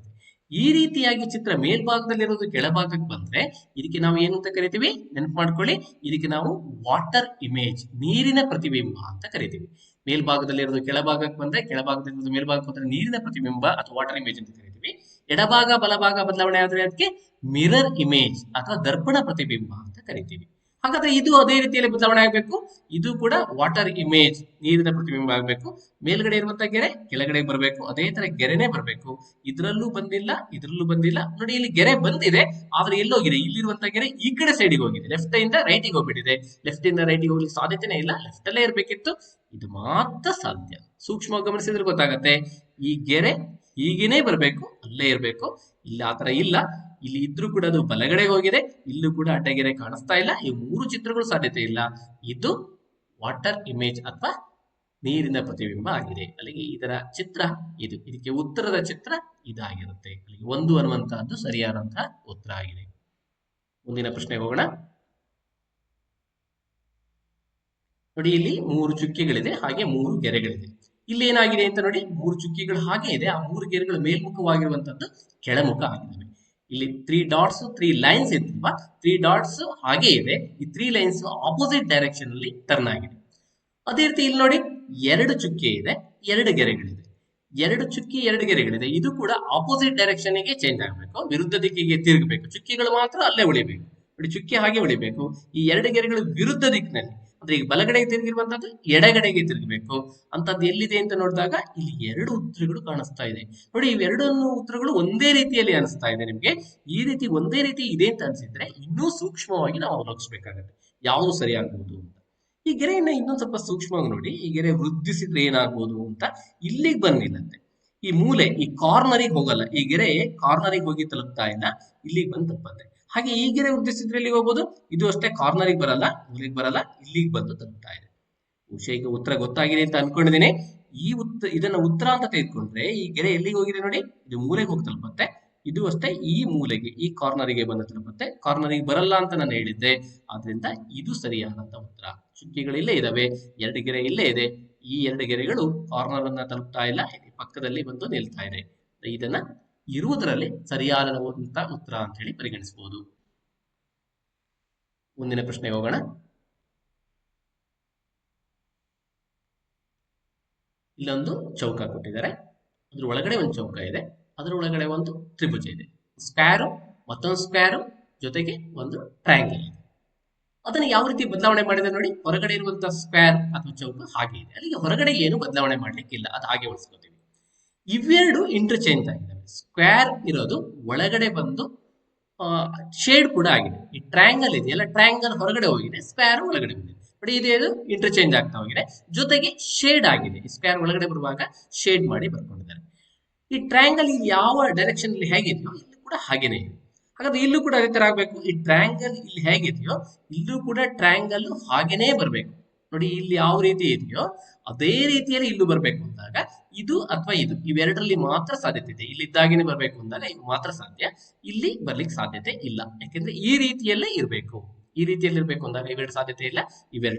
A: ಈ ರೀತಿಯಾಗಿ ಚಿತ್ರ ಮೇಲ್ಭಾಗದಲ್ಲಿರೋದು ಕೆಳಭಾಗಕ್ಕೆ ಬಂದ್ರೆ ಇದಕ್ಕೆ ನಾವು ಏನು ಅಂತ ಕರಿತೀವಿ, ನೆನಪು ಮಾಡ್ಕೊಳ್ಳಿ, ಇದಕ್ಕೆ ನಾವು ವಾಟರ್ ಇಮೇಜ್, ನೀರಿನ ಪ್ರತಿಬಿಂಬ ಅಂತ ಕರಿತೀವಿ. ಮೇಲ್ಭಾಗದಲ್ಲಿರೋದು ಕೆಳಭಾಗಕ್ಕೆ ಬಂದ್ರೆ, ಕೆಳಭಾಗದಲ್ಲಿರೋದು ಮೇಲ್ಭಾಗಕ್ಕೆ ಬಂದ್ರೆ ನೀರಿನ ಪ್ರತಿಬಿಂಬ ಅಥವಾ ವಾಟರ್ ಇಮೇಜ್ ಅಂತ ಕರಿತೀವಿ. ಎಡಭಾಗ ಬಲಭಾಗ ಬದಲಾವಣೆ ಆದ್ರೆ ಅದಕ್ಕೆ ಮಿರರ್ ಇಮೇಜ್ ಅಥವಾ ದರ್ಪಣ ಪ್ರತಿಬಿಂಬ ಅಂತ ಕರಿತೀವಿ. ಹಾಗಾದ್ರೆ ಇದು ಅದೇ ರೀತಿಯಲ್ಲಿ ಬದಲಾವಣೆ ಆಗಬೇಕು, ಇದು ಕೂಡ ವಾಟರ್ ಇಮೇಜ್, ನೀರಿನ ಪ್ರತಿಬಿಂಬ ಆಗಬೇಕು. ಮೇಲ್ಗಡೆ ಇರುವಂತಹ ಗೆರೆ ಕೆಳಗಡೆ ಬರಬೇಕು, ಅದೇ ತರ ಗೆರೆನೇ ಬರಬೇಕು. ಇದ್ರಲ್ಲೂ ಬಂದಿಲ್ಲ, ಇದ್ರಲ್ಲೂ ಬಂದಿಲ್ಲ. ನೋಡಿ, ಇಲ್ಲಿ ಗೆರೆ ಬಂದಿದೆ, ಆದ್ರೆ ಎಲ್ಲೋಗಿದೆ, ಇಲ್ಲಿರುವಂತಹ ಗೆರೆ ಈ ಕಡೆ ಸೈಡಿಗೆ ಹೋಗಿದೆ, ಲೆಫ್ಟ್ ಇಂದ ರೈಟಿಗೆ ಹೋಗ್ಬಿಟ್ಟಿದೆ. ಲೆಫ್ಟ್ ಇಂದ ರೈಟಿಗೆ ಹೋಗ್ಲಿಕ್ಕೆ ಸಾಧ್ಯತೆನೇ ಇಲ್ಲ, ಲೆಫ್ಟ್ ಅಲ್ಲೇ ಇರ್ಬೇಕಿತ್ತು. ಇದು ಮಾತ್ರ ಸಾಧ್ಯ. ಸೂಕ್ಷ್ಮವಾಗಿ ಗಮನಿಸಿದ್ರೆ ಗೊತ್ತಾಗತ್ತೆ, ಈ ಗೆರೆ ಹೀಗೇನೆ ಬರಬೇಕು, ಅಲ್ಲೇ ಇರಬೇಕು. ಇಲ್ಲಿ ಆತರ ಇಲ್ಲ, ಇಲ್ಲಿ ಇದ್ರೂ ಕೂಡ ಅದು ಬಲಗಡೆಗೆ ಹೋಗಿದೆ, ಇಲ್ಲೂ ಕೂಡ ಅಡ್ಡಗೆರೆ ಕಾಣಿಸ್ತಾ ಇಲ್ಲ. ಈ 3 ಚಿತ್ರಗಳು ಸಾಧ್ಯತೆ ಇಲ್ಲ. ಇದು ವಾಟರ್ ಇಮೇಜ್ ಅಥವಾ ನೀರಿನ ಪ್ರತಿಬಿಂಬ ಆಗಿದೆ. ಅಲ್ಲಿಗೆ ಇದರ ಚಿತ್ರ ಇದು. ಇದಕ್ಕೆ ಉತ್ತರದ ಚಿತ್ರ ಇದಾಗಿರುತ್ತೆ. ಅಲ್ಲಿಗೆ 1 ಅನ್ನುವಂತಹದ್ದು ಸರಿಯಾದಂತಹ ಉತ್ತರ ಆಗಿದೆ. ಮುಂದಿನ ಪ್ರಶ್ನೆಗೆ ಹೋಗೋಣ. ನೋಡಿ, ಇಲ್ಲಿ 3 ಚುಕ್ಕೆಗಳಿದೆ, ಹಾಗೆ 3 ಗೆರೆಗಳಿದೆ. ಇಲ್ಲಿ ಏನಾಗಿದೆ ಅಂತ ನೋಡಿ, 3 ಚುಕ್ಕಿಗಳು ಹಾಗೆ ಇದೆ, ಆ 3 ಗೆರೆಗಳು ಮೇಲ್ಮುಖವಾಗಿರುವಂತದ್ದು ಕೆಳಮುಖ ಆಗಿದ್ದಾವೆ. ಇಲ್ಲಿ 3 ಡಾಟ್ಸ್ 3 ಲೈನ್ಸ್ ಇದ್ವಾ, 3 ಡಾಟ್ಸ್ ಹಾಗೆ ಇದೆ, ಈ 3 ಲೈನ್ಸ್ ಆಪೋಸಿಟ್ ಡೈರೆಕ್ಷನ್ ಅಲ್ಲಿ ಟರ್ನ್ ಆಗಿದೆ. ಅದೇ ರೀತಿ ಇಲ್ಲಿ ನೋಡಿ, 2 ಚುಕ್ಕೆ ಇದೆ, 2 ಗೆರೆಗಳಿದೆ. 2 ಚುಕ್ಕಿ 2 ಗೆರೆಗಳಿದೆ, ಇದು ಕೂಡ ಆಪೋಸಿಟ್ ಡೈರೆಕ್ಷನ್ ಗೆ ಚೇಂಜ್ ಆಗಬೇಕು, ವಿರುದ್ಧ ದಿಕ್ಕಿಗೆ ತಿರುಗಬೇಕು. ಚುಕ್ಕಿಗಳು ಮಾತ್ರ ಅಲ್ಲೇ ಉಳಿಬೇಕು. ನೋಡಿ, ಚುಕ್ಕಿ ಹಾಗೆ ಉಳಿಬೇಕು. ಈ 2 ಗೆರೆಗಳು ವಿರುದ್ಧ ದಿಕ್ಕಿನಲ್ಲಿ, ಅಂದ್ರೆ ಈಗ ಬಲಗಡೆಗೆ ತಿರುಗಿರುವಂತದ್ದು ಎಡಗಡೆಗೆ ತಿರುಗಬೇಕು ಅಂತದ್ದು ಎಲ್ಲಿದೆ ಅಂತ ನೋಡಿದಾಗ ಇಲ್ಲಿ 2 ಉತ್ತರಗಳು ಕಾಣಿಸ್ತಾ ಇದೆ. ನೋಡಿ, ಇವೆರಡು ಉತ್ತರಗಳು ಒಂದೇ ರೀತಿಯಲ್ಲಿ ಅನಿಸ್ತಾ ಇದೆ ನಿಮ್ಗೆ. ಈ ರೀತಿ ಒಂದೇ ರೀತಿ ಇದೆ ಅಂತ ಅನ್ಸಿದ್ರೆ ಇನ್ನೂ ಸೂಕ್ಷ್ಮವಾಗಿ ನಾವು ಅವಲೋಕಿಸಬೇಕಾಗತ್ತೆ ಯಾವುದು ಸರಿಯಾಗಬಹುದು ಅಂತ. ಈ ಗೆರೆಯನ್ನ ಇನ್ನೊಂದು ಸ್ವಲ್ಪ ಸೂಕ್ಷ್ಮವಾಗಿ ನೋಡಿ. ಈ ಗೆರೆ ವೃದ್ಧಿಸಿದ್ರೆ ಏನಾಗ್ಬೋದು ಅಂತ. ಇಲ್ಲಿಗೆ ಬಂದಿಲ್ಲಂತೆ, ಈ ಮೂಲೆ, ಈ ಕಾರ್ನರಿಗೆ ಹೋಗಲ್ಲ. ಈ ಗೆರೆ ಕಾರ್ನರಿಗೆ ಹೋಗಿ ತಲುಪ್ತಾ ಇಲ್ಲ, ಇಲ್ಲಿಗೆ ಬಂದು ತಲುಪತ್ತೆ. ಹಾಗೆ ಈ ಗೆರೆ ವೃದ್ಧಿಸಿದ್ರೆ ಎಲ್ಲಿಗೆ ಹೋಗ್ಬೋದು, ಇದು ಅಷ್ಟೇ, ಕಾರ್ನರಿಗೆ ಬರಲ್ಲ, ಮೂಲೆಗೆ ಬರಲ್ಲ, ಇಲ್ಲಿಗೆ ಬಂದು ತಲುಪ್ತಾ ಇದೆ. ಬಹುಶಃ ಈಗ ಉತ್ತರ ಗೊತ್ತಾಗಿದೆ ಅಂತ ಅನ್ಕೊಂಡಿದ್ದೀನಿ. ಇದನ್ನ ಉತ್ತರ ಅಂತ ತೆಗೆದುಕೊಂಡ್ರೆ ಈ ಗೆರೆ ಎಲ್ಲಿಗೆ ಹೋಗಿದೆ ನೋಡಿ, ಇದು ಮೂಲೆಗೆ ಹೋಗಿ ತಲುಪತ್ತೆ. ಇದು ಅಷ್ಟೇ, ಈ ಮೂಲೆಗೆ, ಈ ಕಾರ್ನರಿಗೆ ಬಂದು ತಲುಪತ್ತೆ. ಕಾರ್ನರಿಗೆ ಬರಲ್ಲ ಅಂತ ನಾನು ಹೇಳಿದ್ದೆ, ಆದ್ರಿಂದ ಇದು ಸರಿಯಾದಂತ ಉತ್ತರ. ಚುಕ್ಕಿಗಳು ಇಲ್ಲೇ ಇದಾವೆ, 2 ಗೆರೆ ಇಲ್ಲೇ ಇದೆ. ಈ 2 ಗೆರೆಗಳು ಕಾರ್ನರ್ ಅನ್ನ ತಲುಪ್ತಾ ಇಲ್ಲ, ಪಕ್ಕದಲ್ಲಿ ಬಂದು ನಿಲ್ತಾ ಇದೆ. ಇದನ್ನ ಇರುವುದರಲ್ಲಿ ಸರಿಯಾದಂತ ಉತ್ತರ ಅಂತ ಹೇಳಿ ಪರಿಗಣಿಸಬಹುದು. ಮುಂದಿನ ಪ್ರಶ್ನೆಗೆ ಹೋಗೋಣ. ಇಲ್ಲೊಂದು ಚೌಕ ಕೊಟ್ಟಿದ್ದಾರೆ, ಅದ್ರ ಒಳಗಡೆ ಒಂದು ಚೌಕ ಇದೆ, ಅದರ ಒಳಗಡೆ ಒಂದು ತ್ರಿಭುಜ ಇದೆ. ಸ್ಕ್ವೇರು, ಮತ್ತೊಂದು ಸ್ಕ್ವೇರು, ಜೊತೆಗೆ ಒಂದು ಟ್ರಯಾಂಗಲ್ ಇದೆ. ಅದನ್ನು ಯಾವ ರೀತಿ ಬದಲಾವಣೆ ಮಾಡಿದೆ ನೋಡಿ. ಹೊರಗಡೆ ಇರುವಂತಹ ಸ್ಕ್ವೇರ್ ಅಥವಾ ಚೌಕ ಹಾಗೆ ಇದೆ, ಅಲ್ಲಿಗೆ ಹೊರಗಡೆ ಏನು ಬದಲಾವಣೆ ಮಾಡ್ಲಿಕ್ಕಿಲ್ಲ, ಅದು ಹಾಗೆ ಉಳಿಸ್ಕೋತೀವಿ. ಇವೆರಡು ಇಂಟರ್ಚೇಂಜ್ ಆಗಿದೆ. ಸ್ಕ್ವೇರ್ ಇರೋದು ಒಳಗಡೆ ಬಂದು ಶೇಡ್ ಕೂಡ ಆಗಿದೆ. ಈ ಟ್ರಯಾಂಗಲ್ ಇದೆಯಲ್ಲ, ಟ್ರಯಾಂಗಲ್ ಹೊರಗಡೆ ಹೋಗಿದೆ, ಸ್ಕ್ವೇರ್ ಒಳಗಡೆ ಬಂದಿದೆ. ನೋಡಿ, ಇದು ಇಂಟರ್ಚೇಂಜ್ ಆಗ್ತಾ ಹೋಗಿದೆ, ಜೊತೆಗೆ ಶೇಡ್ ಆಗಿದೆ. ಈ ಸ್ಕ್ವೇರ್ ಒಳಗಡೆ ಬರುವಾಗ ಶೇಡ್ ಮಾಡಿ ಬರ್ಕೊಂಡಿದ್ದಾರೆ. ಈ ಟ್ರಯಾಂಗಲ್ ಯಾವ ಡೈರೆಕ್ಷನ್ ಅಲ್ಲಿ ಹೇಗಿದೆಯೋ ಇಲ್ಲಿ ಕೂಡ ಹಾಗೇನೆ ಇದೆ. ಹಾಗಾದ್ರೆ ಇಲ್ಲೂ ಕೂಡ ಅದೇ ತರ ಆಗ್ಬೇಕು. ಈ ಟ್ರಯಾಂಗಲ್ ಇಲ್ಲಿ ಹೇಗಿದೆಯೋ ಇಲ್ಲೂ ಕೂಡ ಟ್ರಯಾಂಗಲ್ ಹಾಗೇನೆ ಬರ್ಬೇಕು. ನೋಡಿ, ಇಲ್ಲಿ ಯಾವ ರೀತಿ ಇದೆಯೋ ಅದೇ ರೀತಿಯಲ್ಲಿ ಇಲ್ಲೂ ಬರ್ಬೇಕು ಅಂದಾಗ ಇದು ಅಥವಾ ಇದು, ಇವೆರಡರಲ್ಲಿ ಮಾತ್ರ ಸಾಧ್ಯತೆ ಇದೆ. ಇಲ್ಲಿ ಇದ್ದಾಗೇನೆ ಬರ್ಬೇಕು ಅಂದಾಗ ಇದು ಮಾತ್ರ ಸಾಧ್ಯ, ಇಲ್ಲಿ ಬರ್ಲಿಕ್ಕೆ ಸಾಧ್ಯತೆ ಇಲ್ಲ. ಯಾಕೆಂದ್ರೆ ಈ ರೀತಿಯಲ್ಲೇ ಇರಬೇಕು. ಈ ರೀತಿಯಲ್ಲಿ ಇರ್ಬೇಕು ಅಂದಾಗ ಇವೆರಡು ಸಾಧ್ಯತೆ ಇಲ್ಲ.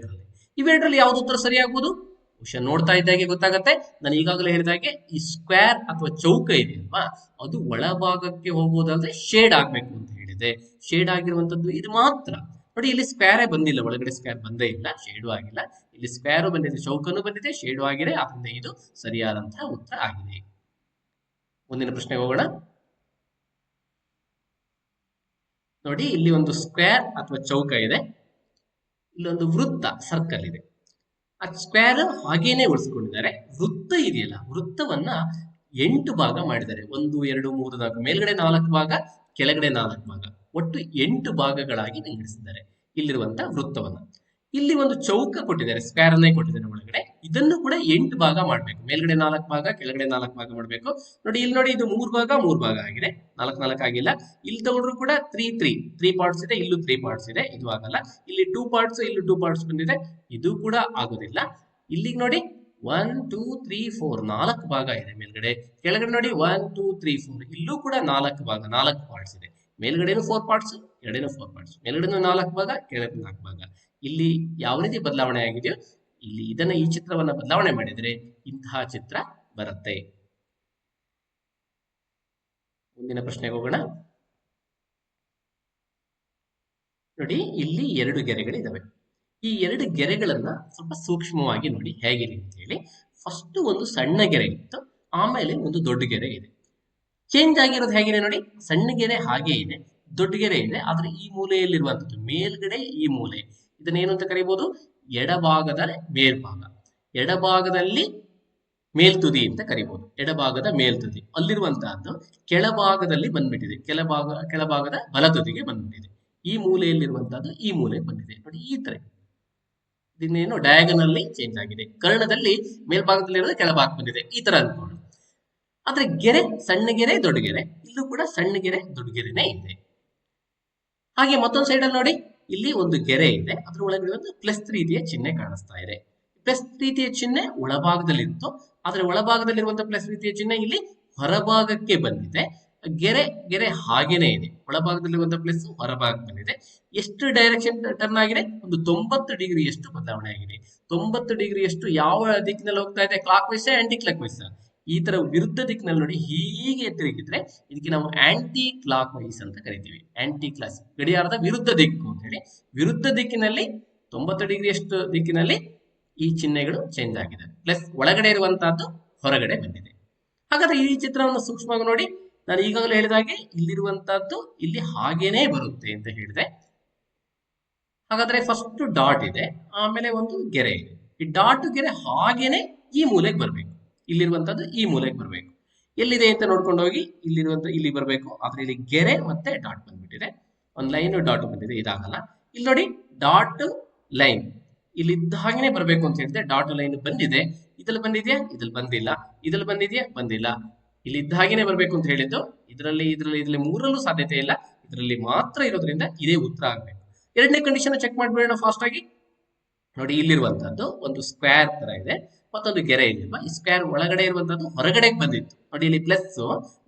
A: ಇವೆರಡರಲ್ಲಿ ಯಾವ್ದು ಉತ್ತರ ಸರಿಯಾಗ್ಬೋದು? ಬಹುಶಃ ನೋಡ್ತಾ ಇದ್ದಾಗೆ ಗೊತ್ತಾಗತ್ತೆ. ನಾನು ಈಗಾಗಲೇ ಹೇಳಿದಾಗೆ ಈ ಸ್ಕ್ವೇರ್ ಅಥವಾ ಚೌಕ ಇದೆಯಲ್ವಾ, ಅದು ಒಳಭಾಗಕ್ಕೆ ಹೋಗುವುದಾದ್ರೆ ಶೇಡ್ ಆಗ್ಬೇಕು ಅಂತ ಹೇಳಿದೆ. ಶೇಡ್ ಆಗಿರುವಂತದ್ದು ಇದು ಮಾತ್ರ. ನೋಡಿ, ಇಲ್ಲಿ ಸ್ಕ್ವೇರೇ ಬಂದಿಲ್ಲ, ಒಳಗಡೆ ಸ್ಕ್ವೇರ್ ಬಂದೇ ಇಲ್ಲ, ಶೇಡು ಆಗಿಲ್ಲ. ಇಲ್ಲಿ ಸ್ಕ್ವೇರು ಬಂದಿದೆ, ಚೌಕನು ಬಂದಿದೆ, ಶೇಡು ಆಗಿದೆ. ಆದ್ರಿಂದ ಇದು ಸರಿಯಾದಂತಹ ಉತ್ತರ ಆಗಿದೆ. ಮುಂದಿನ ಪ್ರಶ್ನೆಗೆ ಹೋಗೋಣ. ನೋಡಿ, ಇಲ್ಲಿ ಒಂದು ಸ್ಕ್ವೇರ್ ಅಥವಾ ಚೌಕ ಇದೆ, ಇಲ್ಲೊಂದು ವೃತ್ತ ಸರ್ಕಲ್ ಇದೆ. ಆ ಸ್ಕ್ವೇರ್ ಹಾಗೇನೆ ಉಳಿಸ್ಕೊಂಡಿದ್ದಾರೆ. ವೃತ್ತ ಇದೆಯಲ್ಲ, ವೃತ್ತವನ್ನ 8 ಭಾಗ ಮಾಡಿದ್ದಾರೆ. 1 2 3 4, ಮೇಲ್ಗಡೆ 4 ಭಾಗ, ಕೆಳಗಡೆ 4 ಭಾಗ, ಒಟ್ಟು 8 ಭಾಗಗಳಾಗಿ ವಿಂಗಡಿಸಿದ್ದಾರೆ ಇಲ್ಲಿರುವಂತ ವೃತ್ತವನ್ನ. ಇಲ್ಲಿ ಒಂದು ಚೌಕ ಕೊಟ್ಟಿದ್ದಾರೆ, ಸ್ಕ್ವೇರ್ ಅನ್ನೇ ಕೊಟ್ಟಿದ್ದಾರೆ ಒಳಗಡೆ. ಇದನ್ನು ಕೂಡ 8 ಭಾಗ ಮಾಡ್ಬೇಕು. ಮೇಲ್ಗಡೆ 4 ಭಾಗ, ಕೆಳಗಡೆ 4 ಭಾಗ ಮಾಡ್ಬೇಕು. ನೋಡಿ, ಇಲ್ಲಿ ನೋಡಿ, ಇದು 3 ಭಾಗ 3 ಭಾಗ ಆಗಿದೆ, 4 ಆಗಿಲ್ಲ. ಇಲ್ಲಿ ತಗೊಂಡ್ರು ಕೂಡ 3 ಪಾರ್ಟ್ಸ್ ಇದೆ, ಇಲ್ಲೂ 3 ಪಾರ್ಟ್ಸ್ ಇದೆ, ಇದು ಆಗಲ್ಲ. ಇಲ್ಲಿ 2 ಪಾರ್ಟ್ಸ್, ಇಲ್ಲೂ 2 ಪಾರ್ಟ್ಸ್ ಬಂದಿದೆ, ಇದು ಕೂಡ ಆಗೋದಿಲ್ಲ. ಇಲ್ಲಿಗೆ ನೋಡಿ 1 2 3 4 4 ಭಾಗ ಇದೆ ಮೇಲ್ಗಡೆ. ಕೆಳಗಡೆ ನೋಡಿ 1 2 3 4, ಇಲ್ಲೂ ಕೂಡ 4 ಭಾಗ, 4 ಪಾರ್ಟ್ಸ್ ಇದೆ. ಮೇಲ್ಗಡೆನೂ 4 ಪಾರ್ಟ್ಸ್, ಕೆಳಗಡೆನೂ 4 ಪಾರ್ಟ್ಸ್, ಮೇಲ್ಗಡೆನೂ 4 ಭಾಗ, ಕೆಳಗಡೆ 4 ಭಾಗ. ಇಲ್ಲಿ ಯಾವ ರೀತಿ ಬದಲಾವಣೆ ಆಗಿದೆಯೋ ಇಲ್ಲಿ ಇದನ್ನ, ಈ ಚಿತ್ರವನ್ನ ಬದಲಾವಣೆ ಮಾಡಿದ್ರೆ ಇಂತಹ ಚಿತ್ರ ಬರುತ್ತೆ. ಮುಂದಿನ ಪ್ರಶ್ನೆಗೆ ಹೋಗೋಣ. ನೋಡಿ, ಇಲ್ಲಿ 2 ಗೆರೆಗಳಿದಾವೆ. ಈ 2 ಗೆರೆಗಳನ್ನ ಸ್ವಲ್ಪ ಸೂಕ್ಷ್ಮವಾಗಿ ನೋಡಿ ಹೇಗಿದೆ ಅಂತ ಹೇಳಿ. ಫಸ್ಟ್ ಒಂದು ಸಣ್ಣ ಗೆರೆ ಇತ್ತು, ಆಮೇಲೆ ಒಂದು ದೊಡ್ಡ ಗೆರೆ ಇದೆ. ಚೇಂಜ್ ಆಗಿರೋದು ಹೇಗಿದೆ ನೋಡಿ. ಸಣ್ಣ ಗೆರೆ ಹಾಗೆ ಇದೆ, ದೊಡ್ಡ ಗೆರೆ ಇದೆ, ಆದ್ರೆ ಈ ಮೂಲೆಯಲ್ಲಿರುವಂತದ್ದು ಮೇಲ್ಗಡೆ, ಈ ಮೂಲೆ, ಇದನ್ನೇನು ಅಂತ ಕರೀಬಹುದು? ಎಡಭಾಗದ ಮೇಲ್ಭಾಗ, ಎಡಭಾಗದಲ್ಲಿ ಮೇಲ್ತುದಿ ಅಂತ ಕರಿಬಹುದು. ಎಡಭಾಗದ ಮೇಲ್ತುದಿ ಅಲ್ಲಿರುವಂತಹದ್ದು ಕೆಳಭಾಗದಲ್ಲಿ ಬಂದ್ಬಿಟ್ಟಿದೆ, ಕೆಳಭಾಗದ ಬಲತುದಿಗೆ ಬಂದ್ಬಿಟ್ಟಿದೆ. ಈ ಮೂಲೆಯಲ್ಲಿರುವಂತಹದ್ದು ಈ ಮೂಲೆಗೆ ಬಂದಿದೆ. ನೋಡಿ, ಈ ತರ ಇದನ್ನೇನು ಡಯಾಗನಲ್ಲಿ ಚೇಂಜ್ ಆಗಿದೆ. ಕರ್ಣದಲ್ಲಿ ಮೇಲ್ಭಾಗದಲ್ಲಿ ಇರೋದು ಕೆಳಭಾಗ ಬಂದಿದೆ, ಈ ತರ ಅನ್ಕೊಂಡು. ಆದ್ರೆ ಗೆರೆ ಸಣ್ಣ ಗೆರೆ ದೊಡ್ಡ ಗೆರೆ, ಇಲ್ಲೂ ಕೂಡ ಸಣ್ಣ ಗೆರೆ ದೊಡ್ಡ ಗೆರೆನೇ ಇದೆ. ಹಾಗೆ ಮತ್ತೊಂದು ಸೈಡ್ ಅಲ್ಲಿ ನೋಡಿ, ಇಲ್ಲಿ ಒಂದು ಗೆರೆ ಇದೆ, ಅದ್ರ ಒಳಗಡೆ ಒಂದು ಪ್ಲಸ್ ರೀತಿಯ ಚಿಹ್ನೆ ಕಾಣಿಸ್ತಾ ಇದೆ. ಪ್ಲಸ್ ರೀತಿಯ ಚಿಹ್ನೆ ಒಳಭಾಗದಲ್ಲಿತ್ತು, ಆದ್ರೆ ಒಳಭಾಗದಲ್ಲಿರುವಂತಹ ಪ್ಲಸ್ ರೀತಿಯ ಚಿಹ್ನೆ ಇಲ್ಲಿ ಹೊರಭಾಗಕ್ಕೆ ಬಂದಿದೆ. ಗೆರೆ ಹಾಗೇನೆ ಇದೆ, ಒಳಭಾಗದಲ್ಲಿರುವಂತಹ ಪ್ಲಸ್ ಹೊರಭಾಗಕ್ಕೆ ಬಂದಿದೆ. ಎಷ್ಟು ಡೈರೆಕ್ಷನ್ ಟರ್ನ್ ಆಗಿದೆ? ಒಂದು 90 ಡಿಗ್ರಿಯಷ್ಟು ಬದಲಾವಣೆ ಆಗಿದೆ. 90 ಡಿಗ್ರಿಯಷ್ಟು ಯಾವ ದಿಕ್ಕಿನಲ್ಲಿ ಹೋಗ್ತಾ ಇದೆ? Clockwise anti clockwise? ಈ ತರ ವಿರುದ್ಧ ದಿಕ್ಕಿನಲ್ಲಿ ನೋಡಿ ಹೀಗೆ ತಿರುಗಿದ್ರೆ ಇದಕ್ಕೆ ನಾವು ಆಂಟಿ ಕ್ಲಾಕ್ ವೈಸ್ ಅಂತ ಕರಿತೀವಿ. ಆಂಟಿ ಕ್ಲಾಸ್, ಗಡಿಯಾರದ ವಿರುದ್ಧ ದಿಕ್ಕು ಅಂತ ಹೇಳಿ. ವಿರುದ್ಧ ದಿಕ್ಕಿನಲ್ಲಿ 90 ಡಿಗ್ರಿಯಷ್ಟು ದಿಕ್ಕಿನಲ್ಲಿ ಈ ಚಿಹ್ನೆಗಳು ಚೇಂಜ್ ಆಗಿದೆ. ಪ್ಲಸ್ ಒಳಗಡೆ ಇರುವಂತಹದ್ದು ಹೊರಗಡೆ ಬಂದಿದೆ. ಹಾಗಾದ್ರೆ ಈ ಚಿತ್ರವನ್ನು ಸೂಕ್ಷ್ಮವಾಗಿ ನೋಡಿ. ನಾನು ಈಗಾಗಲೇ ಹೇಳಿದ ಹಾಗೆ ಇಲ್ಲಿರುವಂತಹದ್ದು ಇಲ್ಲಿ ಹಾಗೇನೆ ಬರುತ್ತೆ ಅಂತ ಹೇಳಿದೆ. ಹಾಗಾದ್ರೆ ಫಸ್ಟ್ ಡಾಟ್ ಇದೆ, ಆಮೇಲೆ ಒಂದು ಗೆರೆ ಇದೆ. ಈ ಡಾಟ್ ಗೆರೆ ಹಾಗೇನೆ ಈ ಮೂಲೆಗೆ ಬರಬೇಕು. ಇಲ್ಲಿರುವಂತದ್ದು ಈ ಮೂಲೆಗೆ ಬರಬೇಕು. ಎಲ್ಲಿದೆ ಅಂತ ನೋಡ್ಕೊಂಡು ಹೋಗಿ ಇಲ್ಲಿರುವಂತ ಇಲ್ಲಿ ಬರಬೇಕು. ಆದ್ರೆ ಇಲ್ಲಿ ಗೆರೆ ಮತ್ತೆ ಡಾಟ್ ಬಂದ್ಬಿಟ್ಟಿದೆ. ಒಂದು ಲೈನ್ ಡಾಟ್ ಬಂದಿದೆ, ಇದಾಗಲ್ಲ. ಇಲ್ಲಿ ನೋಡಿ ಡಾಟ್ ಲೈನ್ ಇಲ್ಲಿ ಇದ್ದ ಹಾಗೇನೆ ಬರಬೇಕು ಅಂತ ಹೇಳಿದೆ. ಡಾಟ್ ಲೈನ್ ಬಂದಿದೆ, ಇದ್ರಲ್ಲಿ ಬಂದಿದ್ಯಾ? ಇದ್ರಲ್ಲಿ ಬಂದಿಲ್ಲ. ಇದ್ರಲ್ಲಿ ಬಂದಿದ್ಯಾ? ಬಂದಿಲ್ಲ. ಇಲ್ಲಿ ಇದ್ದ ಹಾಗೇನೆ ಬರಬೇಕು ಅಂತ ಹೇಳಿದ್ದು. ಇದರಲ್ಲಿ ಮೂರಲ್ಲೂ ಸಾಧ್ಯತೆ ಇಲ್ಲ, ಇದರಲ್ಲಿ ಮಾತ್ರ ಇರೋದ್ರಿಂದ ಇದೇ ಉತ್ತರ ಆಗ್ಬೇಕು. ಎರಡನೇ ಕಂಡೀಷನ್ ಚೆಕ್ ಮಾಡ್ಬೇಡ ಫಾಸ್ಟ್ ಆಗಿ. ನೋಡಿ, ಇಲ್ಲಿರುವಂತದ್ದು ಒಂದು ಸ್ಕ್ವೇರ್ ತರ ಇದೆ, ಮತ್ತೊಂದು ಗೆರೆ ಇದೆಯಲ್ವಾ? ಈ ಸ್ಕ್ವೇರ್ ಒಳಗಡೆ ಇರುವಂತದ್ದು ಹೊರಗಡೆಗೆ ಬಂದಿತ್ತು. ನೋಡಿ, ಇಲ್ಲಿ ಪ್ಲಸ್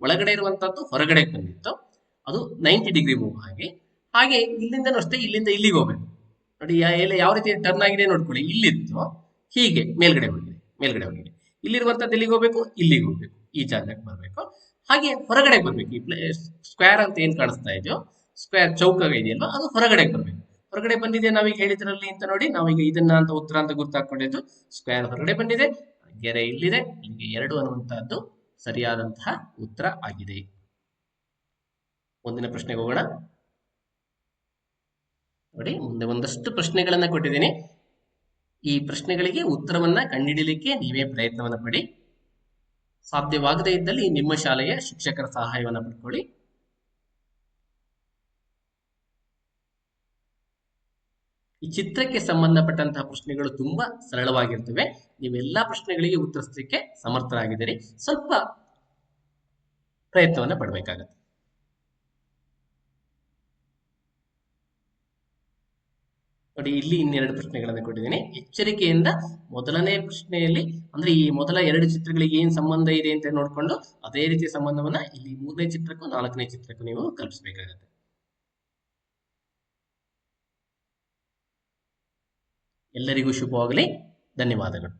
A: ಒಳಗಡೆ ಇರುವಂತದ್ದು ಹೊರಗಡೆಗೆ ಬಂದಿತ್ತು, ಅದು 90 ಡಿಗ್ರಿ ಮೂವ್ ಆಗಿ. ಹಾಗೆ ಇಲ್ಲಿಂದನೂ ಅಷ್ಟೇ, ಇಲ್ಲಿಂದ ಇಲ್ಲಿಗೆ ಹೋಗ್ಬೇಕು. ನೋಡಿ, ಯಾವ ರೀತಿ ಟರ್ನ್ ಆಗಿದೆ ನೋಡ್ಕೊಳ್ಳಿ. ಇಲ್ಲಿತ್ತು, ಹೀಗೆ ಮೇಲ್ಗಡೆ ಹೋಗಿದೆ. ಇಲ್ಲಿರುವಂತದ್ದು ಎಲ್ಲಿಗೆ ಹೋಗ್ಬೇಕು? ಇಲ್ಲಿಗೆ ಹೋಗ್ಬೇಕು, ಈ ಜಾಗಕ್ಕೆ ಬರಬೇಕು. ಹಾಗೆ ಹೊರಗಡೆ ಬರ್ಬೇಕು. ಈ ಸ್ಕ್ವೇರ್ ಅಂತ ಏನ್ ಕಾಣಿಸ್ತಾ ಇದೆಯೋ, ಸ್ಕ್ವೇರ್ ಚೌಕ ಇದೆಯಲ್ವಾ, ಅದು ಹೊರಗಡೆ ಬರ್ಬೇಕು. ಹೊರಗಡೆ ಬಂದಿದೆ ನಾವೀಗ ಹೇಳಿದ್ರಲ್ಲಿ ಅಂತ ನೋಡಿ, ನಾವೀಗ ಇದನ್ನ ಅಂತ ಉತ್ತರ ಅಂತ ಗುರ್ತಾಕೊಂಡಿದ್ದು. ಸ್ಕ್ವೇರ್ ಹೊರಗಡೆ ಬಂದಿದೆ, ಗೆರೆ ಇಲ್ಲಿದೆ, ಇಲ್ಲಿಗೆ 2 ಅನ್ನುವಂತಹದ್ದು ಸರಿಯಾದಂತಹ ಉತ್ತರ ಆಗಿದೆ. ಮುಂದಿನ ಪ್ರಶ್ನೆಗೆ ಹೋಗೋಣ. ನೋಡಿ, ಮುಂದೆ ಒಂದಷ್ಟು ಪ್ರಶ್ನೆಗಳನ್ನ ಕೊಟ್ಟಿದ್ದೀನಿ. ಈ ಪ್ರಶ್ನೆಗಳಿಗೆ ಉತ್ತರವನ್ನ ಕಂಡುಹಿಡಿಯಲಿಕ್ಕೆ ನೀವೇ ಪ್ರಯತ್ನವನ್ನ ಪಡಿ. ಸಾಧ್ಯವಾಗದೇ ಇದ್ದಲ್ಲಿ ನಿಮ್ಮ ಶಾಲೆಯ ಶಿಕ್ಷಕರ ಸಹಾಯವನ್ನು ಪಡ್ಕೊಳ್ಳಿ. ಈ ಚಿತ್ರಕ್ಕೆ ಸಂಬಂಧಪಟ್ಟಂತಹ ಪ್ರಶ್ನೆಗಳು ತುಂಬಾ ಸರಳವಾಗಿರ್ತವೆ. ನೀವೆಲ್ಲಾ ಪ್ರಶ್ನೆಗಳಿಗೆ ಉತ್ತರಿಸಲಿಕ್ಕೆ ಸಮರ್ಥರಾಗಿದ್ದೀರಿ. ಸ್ವಲ್ಪ ಪ್ರಯತ್ನವನ್ನ ಪಡಬೇಕಾಗತ್ತೆ. ನೋಡಿ, ಇಲ್ಲಿ ಇನ್ನೆರಡು ಪ್ರಶ್ನೆಗಳನ್ನು ಕೊಟ್ಟಿದ್ದೀನಿ. ಎಚ್ಚರಿಕೆಯಿಂದ ಮೊದಲನೇ ಪ್ರಶ್ನೆಯಲ್ಲಿ ಅಂದ್ರೆ ಈ ಮೊದಲ 2 ಚಿತ್ರಗಳಿಗೆ ಏನ್ ಸಂಬಂಧ ಇದೆ ಅಂತ ನೋಡ್ಕೊಂಡು ಅದೇ ರೀತಿಯ ಸಂಬಂಧವನ್ನ ಇಲ್ಲಿ 3ನೇ ಚಿತ್ರಕ್ಕೂ 4ನೇ ಚಿತ್ರಕ್ಕೂ ನೀವು ಕಲ್ಪಿಸಬೇಕಾಗತ್ತೆ. ಎಲ್ಲರಿಗೂ ಶುಭವಾಗಲಿ. ಧನ್ಯವಾದಗಳು.